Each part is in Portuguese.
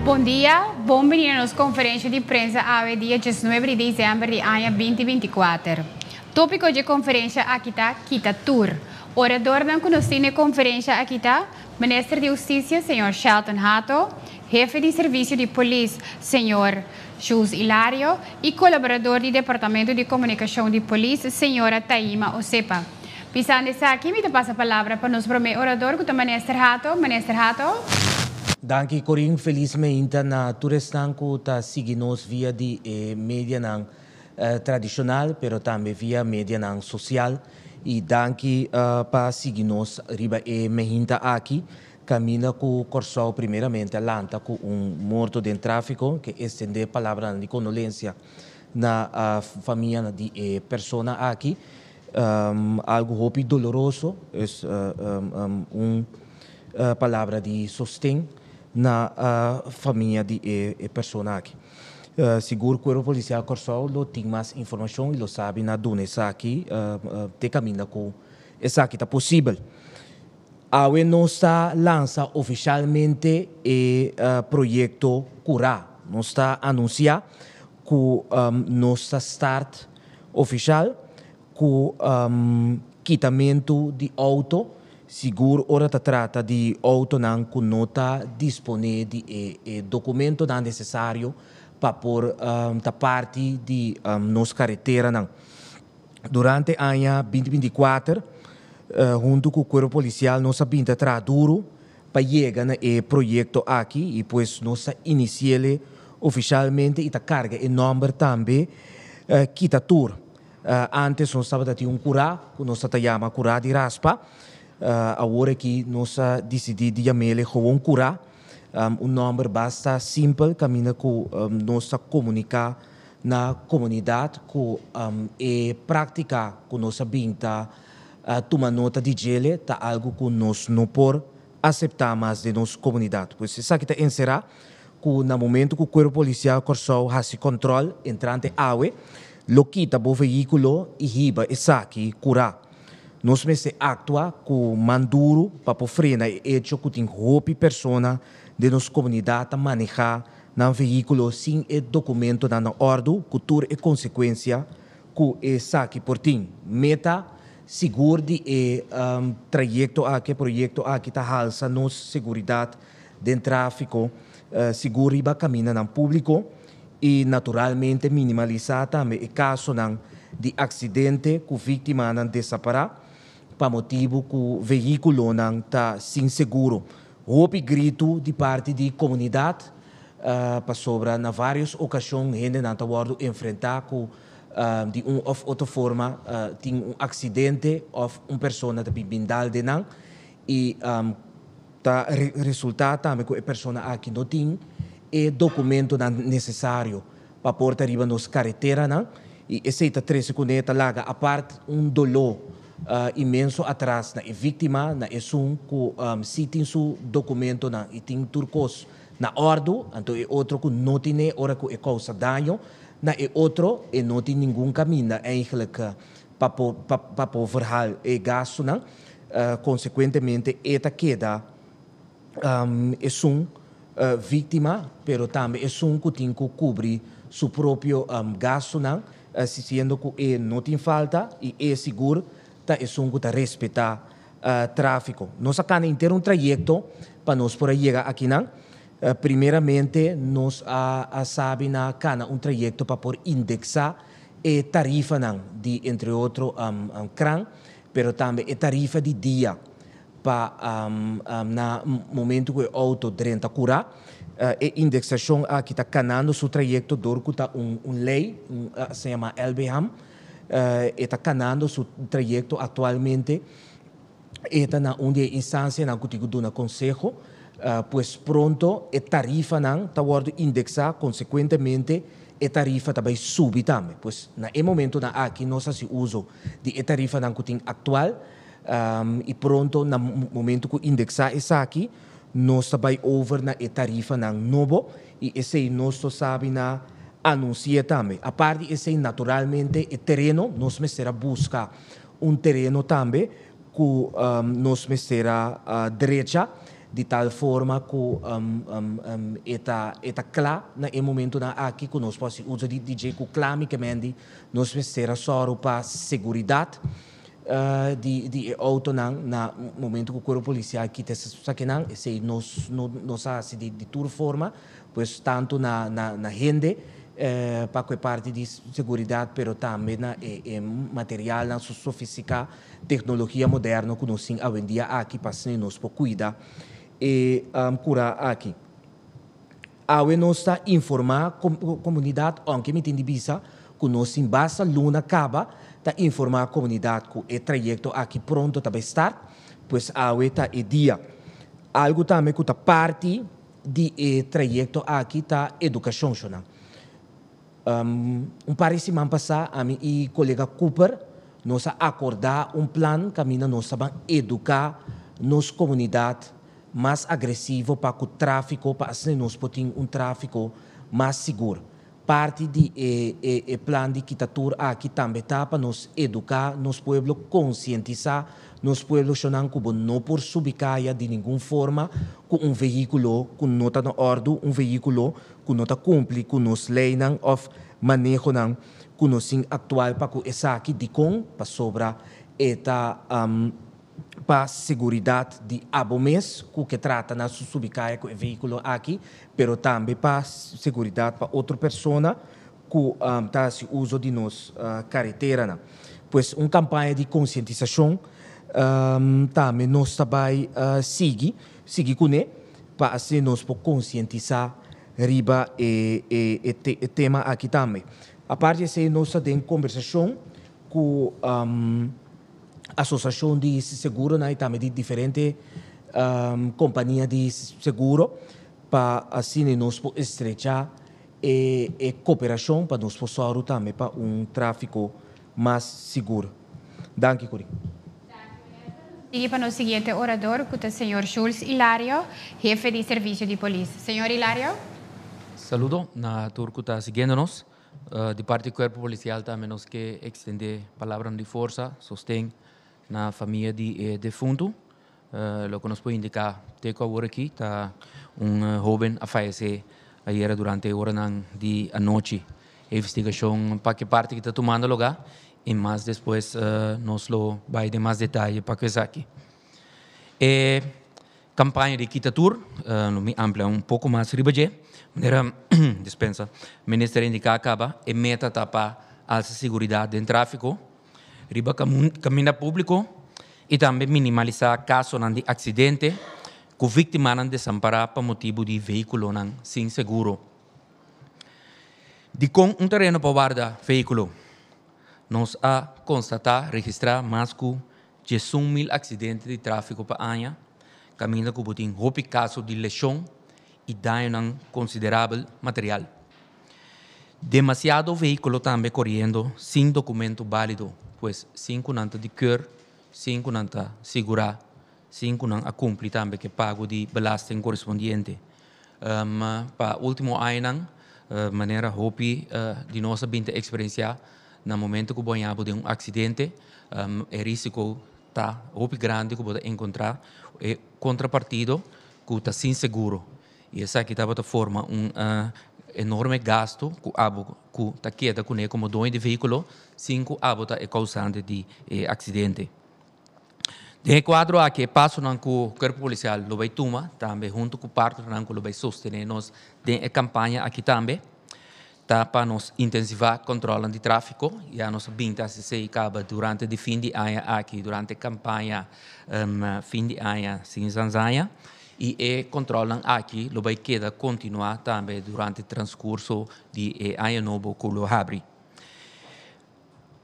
Bom dia, bem-vindo à nossa conferência de prensa ao dia 19 de dezembro de ano 2024. Tópico de conferência aqui está Kita Tour. Orador da conhecida conferência aqui está Ministro de Justiça, Sr. Shelton Hato, Jefe de Serviço de Polícia, Sr. Jus Hilário, e colaborador do Departamento de Comunicação de Polícia, Sra. Taima Osepa. Pisando aqui, me passa a palavra para o nosso primeiro orador, que é o Ministro Hato. Ministro Hato. Danke, Corinne. Felizmente, na Turestanco está seguindo via de mídia tradicional, pero também via mídia social. E danke para seguir-nos riba mehinta aqui. Camina com o Corsol, primeiramente, lanta com morto de tráfico, que estende a palavra de condolência na família de pessoa aqui. Algo hopi doloroso, palavra de sostém na família de pessoa aqui. Seguro que o Corpo Policial Corsol tem mais informação e lo sabe na Dunesa aqui, te caminha com essa aqui está possível. Awe nós lança oficialmente o projeto Cura. Nós está anunciar que nós start oficial com quitamento de auto. Seguro ora trata de auto não que não está disponível de documento não necessário para por da parte de nossa carretera não. Durante o ano 2024, junto com o Corpo Policial, nós sabemos trabalhar duro para chegar no projeto aqui e depois nós iniciamos oficialmente e a carga e número também Kita Tour. Antes nós estávamos a cura, que nós chamamos cura de raspa. Agora que nós decidimos chamar como cura, número basta simples, caminha com nós comunicar na comunidade, com praticar com nossa binta, tomar nota de gele, tá algo que nós não por aceitar mais de nossa comunidade. Pois isso aqui está encerrar que no momento que o Corpo Policial Corsol faz controle entrante água, lo quita o veículo e riba essa aqui curar. Nós mesmos atua com manduro para frenar e hecho que tem roupa pessoa de nossa comunidade a manejar um veículo sem documento na ordem, cultura e consequência que essa aqui por ti. Meta seguro de trajeto aqui, projeto aqui está halsa nossa segurança de tráfico, seguro e caminha no público e naturalmente minimalizar também o caso de acidente que a vítima não desaparar para motivo que o veículo não está sem seguro. Houve grito de parte da comunidade para sobre na várias ocasiões gente não está enfrentar com de ou outra forma tem acidente ou pessoa está bindal de não e tá resultado também que a pessoa aqui não tem e documento necessário para portar arriba nos carretera não e esse tá 3 segundos larga a parte dolor imenso atrás na vítima na que se tem seu documento na e tem turcos na ordem então é outro que não tem hora que causa dano na é outro e não tem nenhum caminho eigenlijk para verhal e gasto não consequentemente esta queda é vítima pero também é que tem que cobrir seu próprio gasto não sendo que não tem falta e é seguro é que respeitar tráfico. Nós acá inteiro trajeto para nós por chegar aqui não. Primeiramente nós sabemos na trajeto para por indexar a tarifa não de entre outros CRAN, pero também a tarifa de dia para na momento que o auto drenta curar a indexação aqui está canando seu trajeto dor que está lei se chama LBHAM está canando seu trajeto atualmente está na uma instância na que do na conselho pois pronto a tarifa não está indexar consequentemente a tarifa também subir também pois na momento na aqui nós se uso de a tarifa não que tem atual e pronto no momento que indexar essa aqui nós também over na a tarifa não novo e esse nós sabe na anuncia também. A parte desse naturalmente o terreno, nós será buscar terreno também que nós será direita de tal forma que está claro no momento na aqui que nós podemos usar de DJ que claramente nós será só para segurança de auto na momento que o corpo policial aqui tem que não se nós assim de toda forma pois tanto na gente para que parte de segurança, pero também na material, na sofisticada tecnologia moderna que nós temos hoje em dia aqui para nós para cuidar e curar aqui. Agora nós está informar a comunidade, aunque me entende bisa, que nós em base luna acaba, está informar a comunidade que o trajeto aqui pronto para estar, pois agora está o dia. Algo também que está parte de trajeto aqui está educação. Par de semana passada, a minha colega Cooper, nós acordar plano que nós vamos educar nossa comunidade mais agressiva para que o tráfico, para que nós possamos tráfico mais seguro. Parte do plano de quitatura aqui também está para nós educar nosso povo, conscientizar nosso povo, que não por subicaia de nenhuma forma com veículo que não está na ordem, veículo que não está cumpre com nossa lei ou manejo que nós atual para que essa aqui de com para sobra eta para segurança de abomês que trata na subicaia com o veículo aqui, pero também para segurança para outra pessoa que está se uso de nossa carretera. Pois campanha de conscientização também nós também seguir com ele para assim nós podemos conscientizar riba e tema aqui também. A parte de nós temos conversação com associação de seguro, né, e também de diferentes companhias de seguro para assim nós podemos estrechar e cooperação para nós possamos também para tráfico mais seguro. Danke, Curi. Sigue para o seguinte orador, que é o senhor Schulz Hilario, jefe de serviço de polícia. Senhor Hilario. Saludo na turco está seguindo-nos. De parte do corpo policial também nós que extender palavras de força, sostém na família de defunto. Lo que nos pode indicar, teco agora aqui, está jovem a falecer ayer durante a hora de a noite. A investigação para que parte que está tomando lugar e mais depois nós lo vai de mais detalhe para que isso aqui. Campanha de quitatur, no me amplia pouco mais ribaje, maneira dispensa, ministério indica acaba e meta tapa a segurança em tráfico, riba caminho público e também minimalizar casos de acidente com vítimas desamparadas por motivo de veículo sem seguro. De com terreno para guardar veículo, nós a constatar, registrar mais de 11.000 acidentes de tráfico por ano, caminho que tem roupa caso de lesão e dano considerável material. Demasiado veículo também correndo sem documento válido, pois 5 não de cor, 5 não segurar, 5 não a cumprir também que pago de belasting correspondiente. Para o último ano, maneira roupa de nossa binte experiência, no momento que banhamos de acidente, é risco tá roupa grande que pode encontrar e contrapartido que está sem seguro. E essa aqui estava de forma enorme gasto que está queda com ele como dono de veículo, 5 abota é causante de acidente. De quadro aqui passo não que o corpo policial lo vai tomar também junto com parte não que lo vai sostener nós de campanha aqui também tá para nós intensivar controle de tráfico e a nossa binta se acaba durante o fim de ano aqui durante a campanha fim de ano sem Zanzanha e controlam aqui lo vai queda continuar também durante o transcurso de ano novo que lo abre.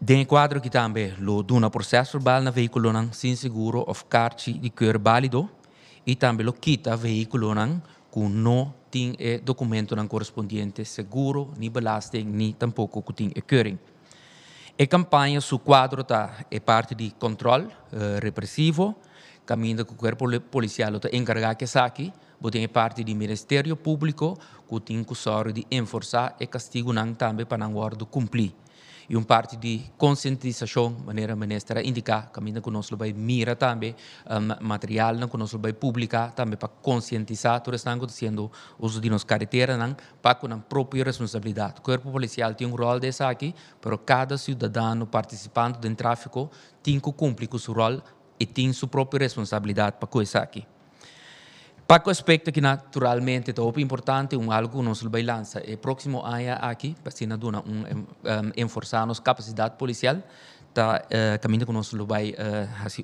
De quadro que também lo duna processo verbal na veículo não sem seguro ou carta de cor válido e também lo quita veículo não que não tem documento não correspondiente seguro, nem belasting, nem tampouco que tem occurring. A campanha su quadro tá é parte de controle repressivo, caminho que o corpo policial está encarregado que aqui, tem parte do Ministério Público que tem que sorte de enforçar e castigo não também para não guardo cumprir. E parte de conscientização, maneira ministra indicar, caminho que nós vai mira também, material que nós vai publicar também para conscientizar todos estão acontecendo uso de nossa carretera, para com a própria responsabilidade. O corpo policial tem rol dessa aqui, mas cada cidadão participante do tráfico tem que cumprir com seu rol e tem sua própria responsabilidade para coisa aqui. Para o aspecto que naturalmente é importante, algo que nós vai lançar é próximo ano aqui, para se não reforçar a nossa capacidade policial, caminho que nós vai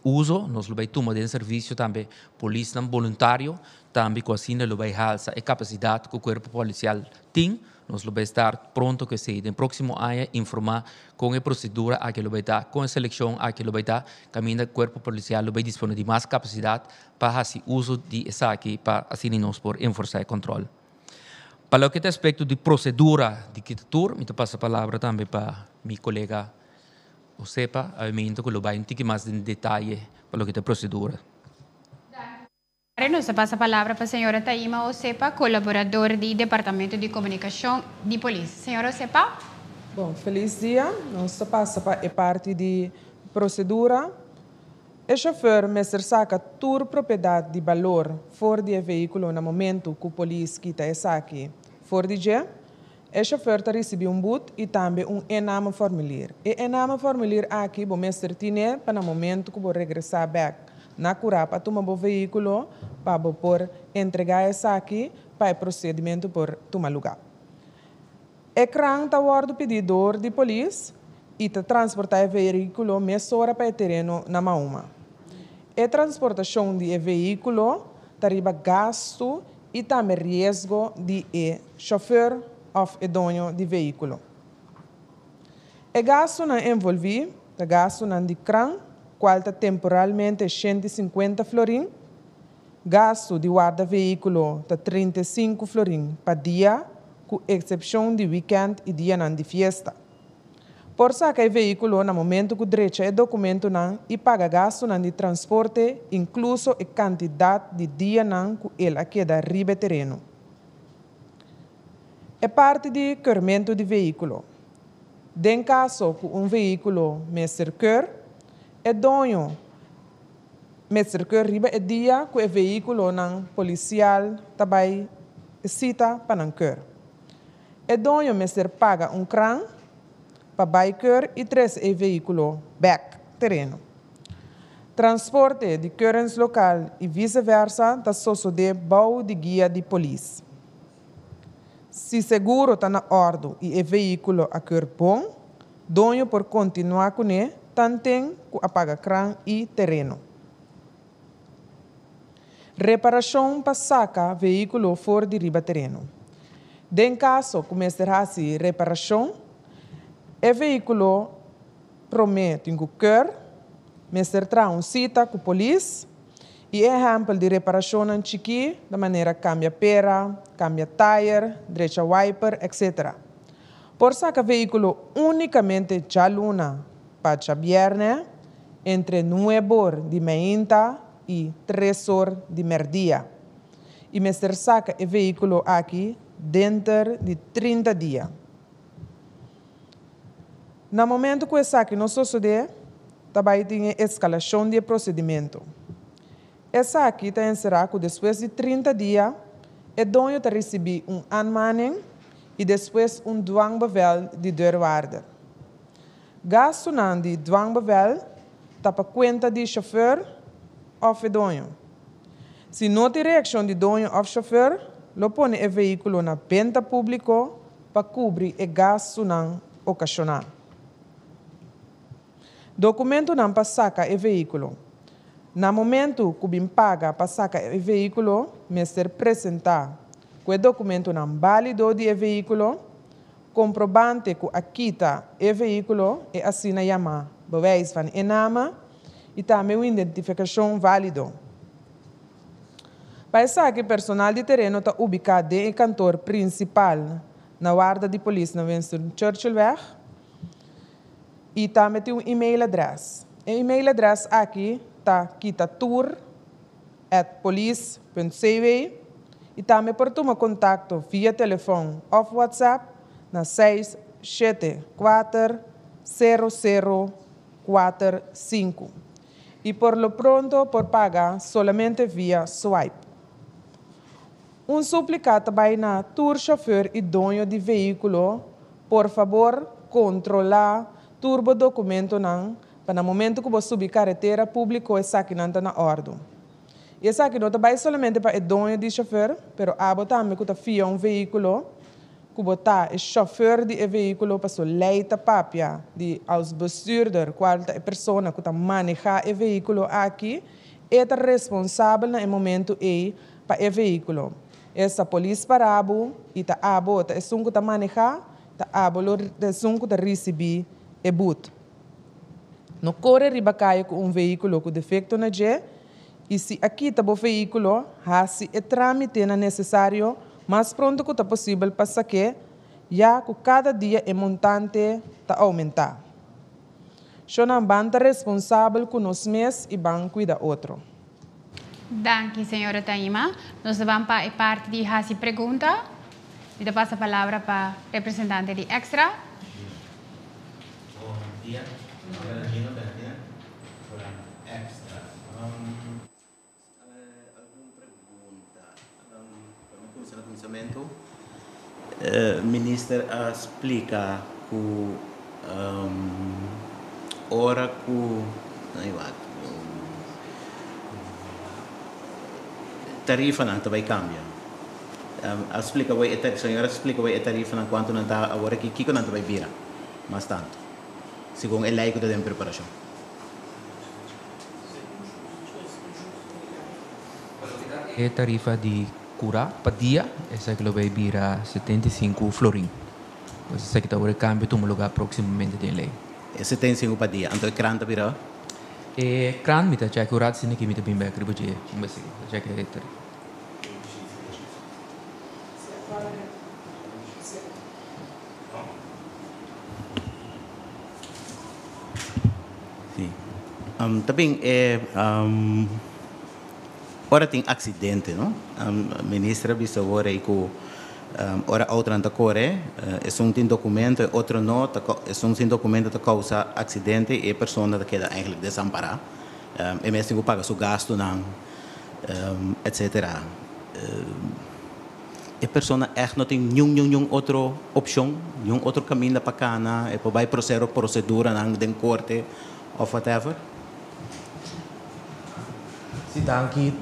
uso, nós vai tomar de serviço também polícia voluntário, também com assim nós vai alçar a capacidade que o corpo policial tem. Nós vamos estar pronto que se no próximo ano informar com a procedura a que vai estar, com a seleção a que vai estar, caminho do corpo policial vai dispor de mais capacidade para fazer uso de essa aqui, para assim nós por enforçar o controle. Para o que é aspecto de procedura de quitatura, eu passo a palavra também para meu colega Josepa, a mim que vai um pouco mais em detalhe para o que é procedura. Nos passa a palavra para a senhora Taima Josepa, colaborador do Departamento de Comunicação de Polícia. Senhora Josepa? Bom, feliz dia. Nós passa para a parte de procedura. O chofer mestre saca toda propriedade de valor fora de veículo no momento que o polícia quita essa aqui fora de dia. O chofer recebe boot e também ename formulário. E ename formulário aqui o mestre tem para no momento que o regressar back na cura para tomar o veículo para por entregar essa aqui para o procedimento por tomar lugar. Ecrã está o pedidor de polícia e está transportar o veículo mais hora para o terreno na Mauma. A transportação de veículo está gasto e também risco de chofer ou dono de veículo. O gasto não envolve, o gasto não de crã, qual está temporalmente 150 florim, gasto de guarda-veículo está 35 florim para dia, com exceção de weekend e dia de fiesta. Por sacar o veículo no momento que direito é documento não e paga gasto de transporte, incluso a quantidade de dia não que ele queda riba terreno. É parte de carregamento de veículo. Em caso que veículo me circula, é dono me circula riba é dia que o veículo não policial também cita para não cur. É dono me paga crã para biker e tres o veículo back terreno. Transporte de currents local e vice-versa da de bau de guia de polícia. Se seguro está na ordem e o veículo a cur bom, dono por continuar com ele, tantem que apaga crã e terreno. Reparação para sacar veículo fora de riba terreno. Em caso começar-se reparação, o veículo promete que quer, mestre traz cita com a polícia e exemplo de reparação em chiqui, da maneira cambia pera, cambia tire, direita wiper, etc. Por sacar veículo unicamente já luna para viernes, entre 9 de manhã e 3 horas de merdia. E mestre saca o veículo aqui dentro de 30 dias. No momento que o saque não sucede, também tem escalação de procedimento. Essa aqui está encerrado depois de 30 dias, o dono está receber aanmaning e depois dwangbevel de deurwaarder. Gasto de dwangbevel está para conta de chauffeur ou dono. Se não tem reação de dono ou chauffeur, lo põe o veículo na venda pública para cobrir o gasto ocasional. Documento não para sacar o veículo. No momento que bem paga para sacar o veículo, mestre apresentar que o documento não válido de veículo, comprovante que aquita o veículo e assina chama bewijs van inname e também uma identificação válido. Para isso que o personal de terreno está ubicado em cantor principal na guarda de polícia na Winston Churchillweg e também tem um e-mail address. O e-mail address aqui está quitatur@police.cw e também por tomar contato via telefone ou WhatsApp na 674 0045 y por lo pronto por pagar solamente vía swipe. Suplicata vai na tour chauffeur e dono de veículo, por favor, controlar turbo documento não, para no momento que você subir carretera público essa aqui não está na ordem. E essa aqui não vai solamente para o dono de chauffeur, pero abo também que fia veículo, que botar o chauffeur de veículo para so leita papia de aos bestuurder, qual é a pessoa que maneja o veículo aqui, é responsável no momento para o veículo. Essa polícia para abo e tá abo tá sunco tá manejar tá abo lo de sunco tá receber e but. No corre riba caio com veículo com defeito na je e se aqui tá o veículo se é trâmite necessário mais pronto que tá possível para saque já que cada dia é montante tá aumentar. Shona banda responsável com os mês e banco da outro. Danke, senhora Taima. Nós vamos para a parte de Hasi Pergunta. Eu passo a palavra para o representante de Extra. Bom dia. Bernardino para Extra. Alguma pergunta? Para começar no começamento, o ministro explica que hora que tarifa não vai cambiar. Explica vai a senhora explica vai a tarifa não quanto não está agora que não vai virar, mas tanto. Segundo a lei que está em preparação. A tarifa de cura para dia, essa que vai virar 75 florin. Essa que está agora cambia toma lugar proximamente da lei. É 75 para dia, então o crânio virá? E crânio me está já curado se não que me está bem bem aqui porque mas já que é tarifa. Também ora tem acidente, não? A ministra disse agora que ora outra não corre, é um tem documento, outro não, é um tem documento que causa acidente e a pessoa que queda eigenlijk desamparada, e mesmo que paga seu gasto não, etc. A pessoa echt não tem nenhum outra opção, nenhum outro caminho para cá, é para vai procedura não de corte ou whatever. Sim,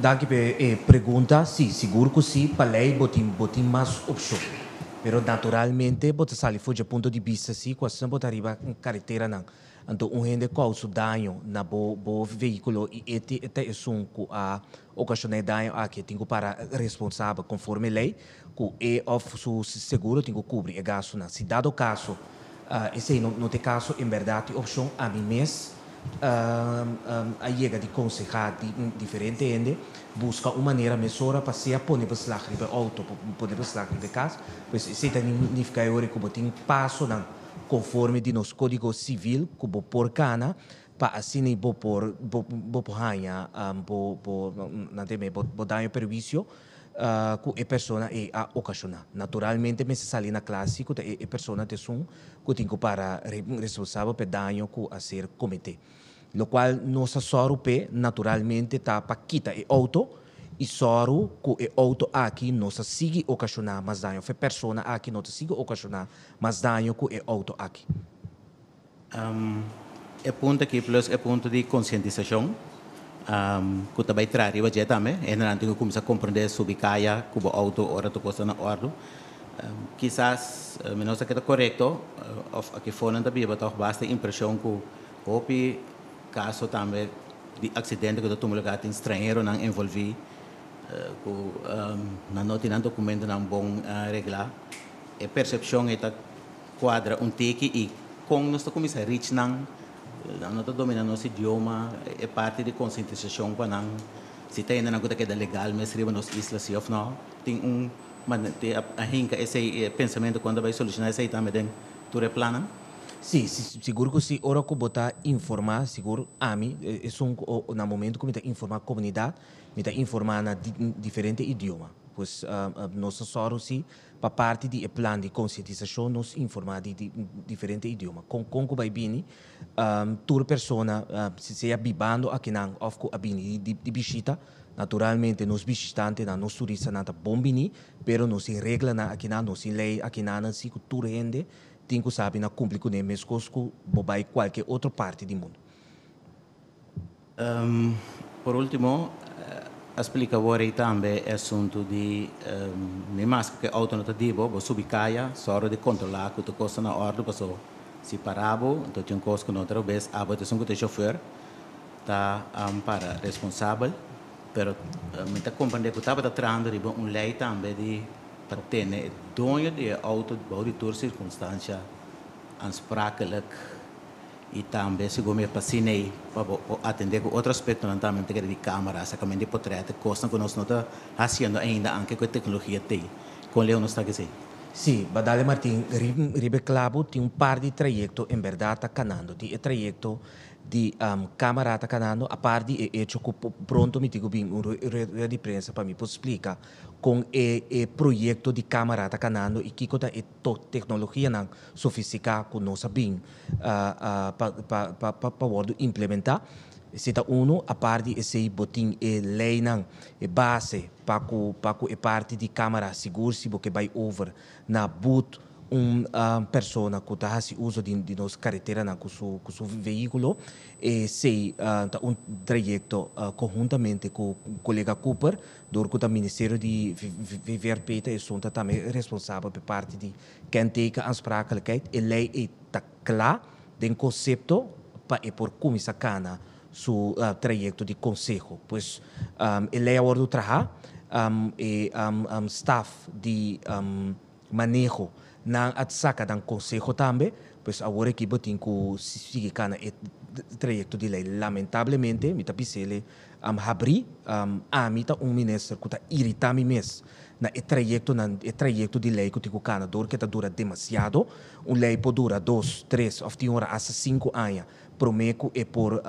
danke pela pergunta. Sim, seguro que sim, para lei botem mais opções. Pero naturalmente, bota sali fuge ponto de vista sim, quando você bota arriba carretera não. Então, gente causa dano na bo veículo e este é que a ocasionar dano aqui tem que para responsável conforme lei, que é of su seguro tem que cobrir o gasto na. Se dado caso, esse não tem caso, em verdade, opção a mim mesmo a chega de aconselhar diferente ende busca uma maneira mesura para se pôr para slag de auto pôr para slag de casa pois se tem significa que como tem passo não conforme de nos código civil como por cana para assim nem por ranha não tem por dano perjuízo que a pessoa é a ocasionar. Naturalmente, me se sali na classe que a pessoa tem que tem que para responsável pelo dano que a ser cometido. Lo qual nossa sorupe naturalmente está para quitar o auto e soru que o auto aqui não se sigue ocasionar mais dano. A pessoa aqui não se sigue ocasionar mais dano que o auto aqui. É ponto aqui plus é ponto de conscientização. Que também traz o budget também, e não tem que começar a compreender sobre caia, que o auto ora tu costa na ordem. Quizás, menos que está correto, aqui fora também basta a impressão que houve caso também de acidente que o lugar tem estrangeiro não envolvido, que não tem documento não bom regular. A percepção é que quadra take e com nós começar a reach não está dominando nosso idioma, é parte de conscientização para não se tem ainda não que é legal, mas riba nos islas se ou não tem a hinca esse pensamento quando vai solucionar esse também tem tu replana. Sim, seguro que se ora que botar informar, seguro a mim é no momento que me está informar a comunidade, me está informar na diferente idioma. pues nós só sim para parte de plano de conscientização nos informar de diferente idioma com vai bini toda persona se seja bibando aqui não of a bini de visita naturalmente nos visitantes na nos turistas não tá bom bini pero nos regla na aqui não nos lei aqui não se cultura rende tem que saber na cumprir com mesmo coisas bobai qualquer outra parte do mundo. Por último, explica agora também o assunto de mais que autonativo, você subicaia, só de controlar que tu costa na ordem, passou se parabo, então tem um costo que não outra vez, a votação que o chauffeur tá para responsável, pero me tá compreendendo que estava tratando de lei também de para ter dono de auto de toda circunstância aansprakelijk e também se gome pasinei para atender com outro aspecto não também tem de câmera, sacamente de portrait, costa que nós não está fazendo ainda anche com a tecnologia tem, com Leo não está que sei. Sim, Badale Martin, Ribe Clavo tem par de trayecto em verdade canando, tem trayecto de camarada canando, a parte de hecho que pronto me digo bem de prensa para me explicar com o projeto de camarada canando e que toda a tecnologia não sofisticada que nós sabemos para implementar. Sita uno a parte de esse botim e lei não é base para que parte de câmara seguro se você vai over na boot persona que está se uso de nossa carretera na com seu veículo e se trajeto conjuntamente com o colega Cooper do Ministério de VVRP e são também responsável por parte de quem tem a aansprakelijkheid e lei está claro do conceito para por começar cana su trayecto de consejo. Pues el ahora trabaja staff de manejo na at saca dan consejo também, pues agora que botin que sigue cana e trayecto de lei. Lamentavelmente, me tapisele abri a mita ministro que tá irritando mes na trayecto de lei que tico cana dor que tá dura demasiado, lei pode durar 2, 3 ou 10 horas, hasta 5 anos. Prometo é por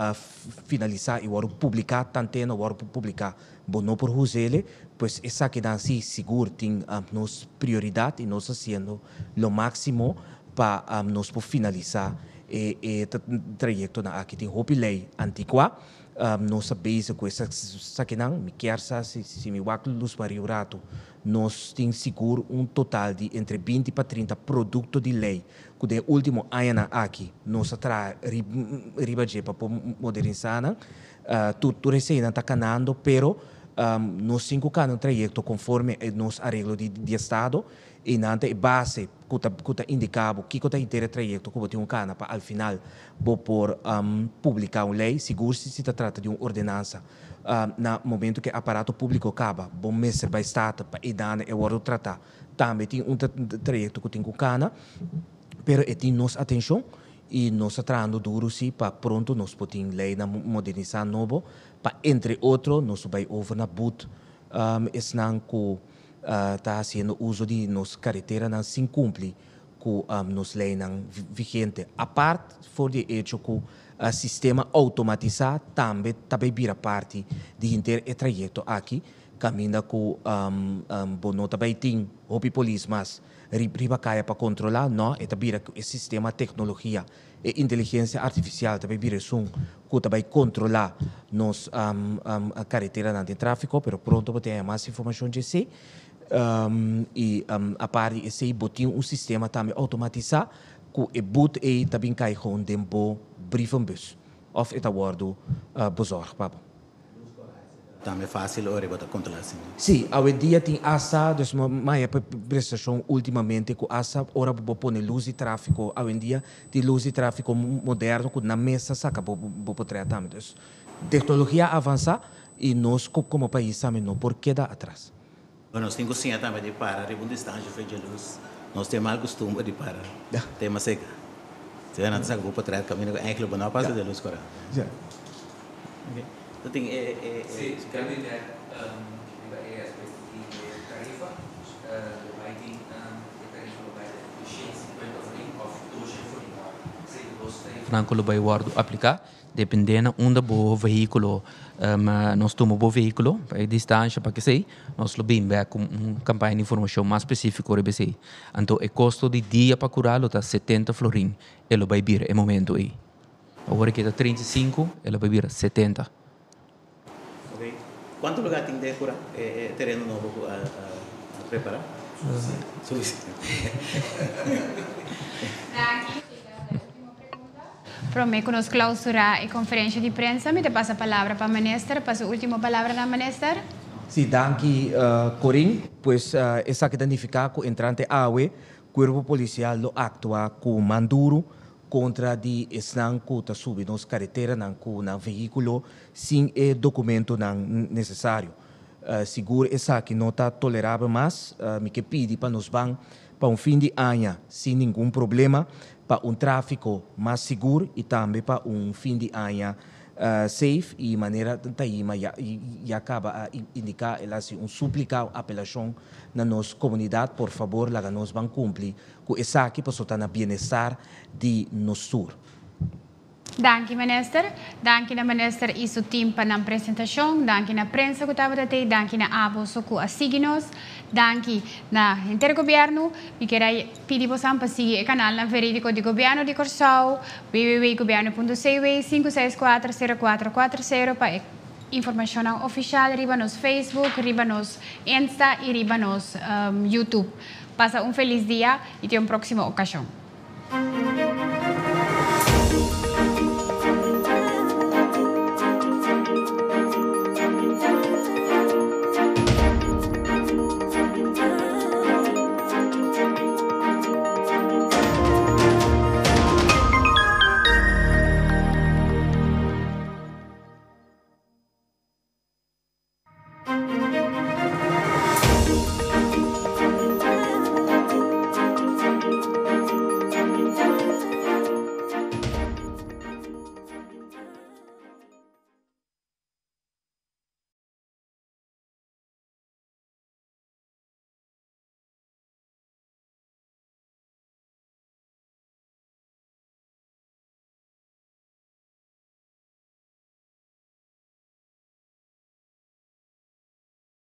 finalizar e o publicar tantena o publicar bom não por usele pois essa que dá se seguro tem nos prioridade e nós fazendo o máximo para nós por finalizar e trajeto na aqui tem hopi lei antiqua nós sabemos que essa que não me quer se me vai luz para o rato nós tem seguro total de entre 20 para 30 produtos de lei que de último ano aqui nós traz riba para modernizar tudo recém está canando pero nos 5 anos trajeto conforme nos arreglo de estado e nante base que indicava que está inteiro trajeto que tem cana para al final vou por publicar uma lei seguro se trata de uma ordenança no momento que o aparato público acaba bom mês vai estar para idane e o tratar também tem trajeto que tem cana pero tem nossa atenção e nós tratando duro sim para pronto nós podemos lei na modernizar novo para entre outros nós vai over na boot esnan que está fazendo uso de nossa carretera não se cumpre com nos lei não vigente a parte for de hecho que o sistema automatizado também vira parte de inteiro o trajeto aqui caminha com bom não também tem hobby police mas riba caia para controlar não é também o sistema tecnologia e inteligência artificial também vira que também controlar nos a carretera de tráfego pero pronto vai ter mais informação de si e a parte de esse botinho sistema também automatizado que o boot e também cai com tempo brievenbus of het awardo bezorg papa também fácil ora botar controlar assim. Sim, hoje dia tem asa, dus mais prestação ultimamente com asa, ora vou pôr luz e tráfego, hoje dia tem luz e tráfego moderno que na mesa saca vou tratar também. Dus tecnologia avança e nós como país também não por quedar atrás. Nós temos sim também de parar, de distância frente à luz. Nós temos mal costume de parar. Tema seca. Se não sabe vou tratar caminho eigenlijk não passa de luz correta. Ja. Okay. Dat ding sí, cambio de aspecto de tarifa, de lighting, de tarifa de 50 of 2 voor die, 2 tarifa não que vai guardo aplicar, dependendo onde o veículo, nós tomamos o veículo, a distância para que sei, nós lo bem com uma campanha de informação mais específica sobre BC. Então, o custo de dia para curá-lo está 70 florin, ele vai vir no momento aí. Agora que está 35, ele vai vir 70. Ok. Quanto lugar tem de curar? É terreno novo a preparar? Suficiente. Prometo nos clausurar a conferência de prensa. Me te passa a palavra para o ministro. Passa a última palavra para o ministro. Sim, danke, Corin. Pues, essa que identificar com entrante AUE, Corpo Policial lo actua com manduro contra de esnan que está subindo nas carreteras, na veículo, sem o documento necessário. Seguro essa que não está tolerável mais, me que pede para nos ban para fim de ano sem nenhum problema, para tráfico mais seguro e também para fim de ano safe e maneira taima e acaba a indicar ela assim suplicar apelação na nossa comunidade, por favor, lá nós vamos cumprir com essa aqui para soltar na bem-estar de nosso Danke, minister. Danke na minister e seu time para a apresentação. Danke na prensa que estava até. Danke na avós que assistem-nos. Danke na intergoverno. E quero pedir para seguir o canal na verídico de governo de Corsau, www.governo.cw 5640440 para informação oficial, riba nos Facebook, riba nos Insta e riba nos YouTube. Passa feliz dia e até uma próxima ocasião.